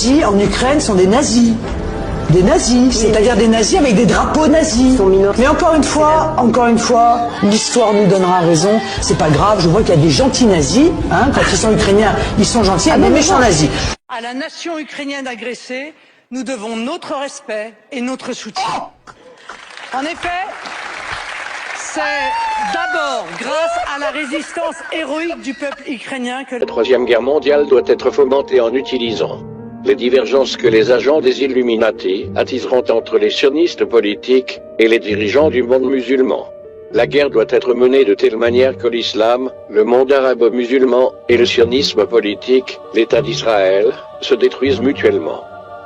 nazis en Ukraine sont des nazis. Des nazis, c'est-à-dire des nazis avec des drapeaux nazis. Mais encore une fois, l'histoire nous donnera raison. C'est pas grave, je vois qu'il y a des gentils nazis, hein, quand ils sont ukrainiens, ils sont gentils, et des méchants nazis. À la nation ukrainienne agressée, nous devons notre respect et notre soutien. En effet, c'est d'abord grâce à la résistance héroïque du peuple ukrainien que la Troisième Guerre mondiale doit être fomentée en utilisant les divergences que les agents des Illuminati attiseront entre les sionistes politiques et les dirigeants du monde musulman. La guerre doit être menée de telle manière que l'islam, le monde arabo-musulman et le sionisme politique, l'État d'Israël, se détruisent mutuellement.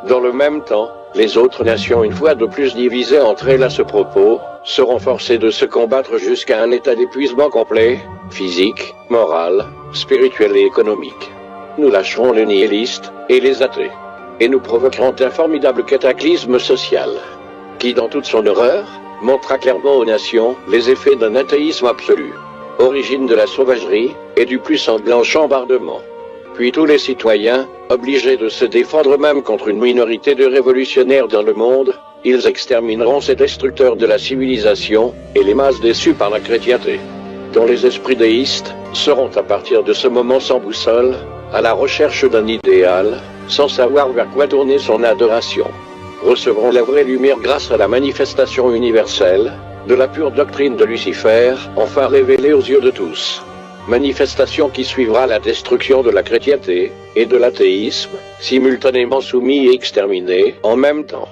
Dans le même temps, les autres nations, une fois de plus divisées entre elles à ce propos, seront forcées de se combattre jusqu'à un état d'épuisement complet, physique, moral, spirituel et économique. Nous lâcherons les nihilistes et les athées. Et nous provoquerons un formidable cataclysme social, qui dans toute son horreur, montrera clairement aux nations les effets d'un athéisme absolu, origine de la sauvagerie et du plus sanglant chambardement. Puis tous les citoyens, obligés de se défendre même contre une minorité de révolutionnaires dans le monde, ils extermineront ces destructeurs de la civilisation et les masses déçues par la chrétienté, dont les esprits déistes seront à partir de ce moment sans boussole, à la recherche d'un idéal, sans savoir vers quoi tourner son adoration. Recevront la vraie lumière grâce à la manifestation universelle de la pure doctrine de Lucifer, enfin révélée aux yeux de tous. Manifestation qui suivra la destruction de la chrétienté et de l'athéisme, simultanément soumis et exterminés en même temps.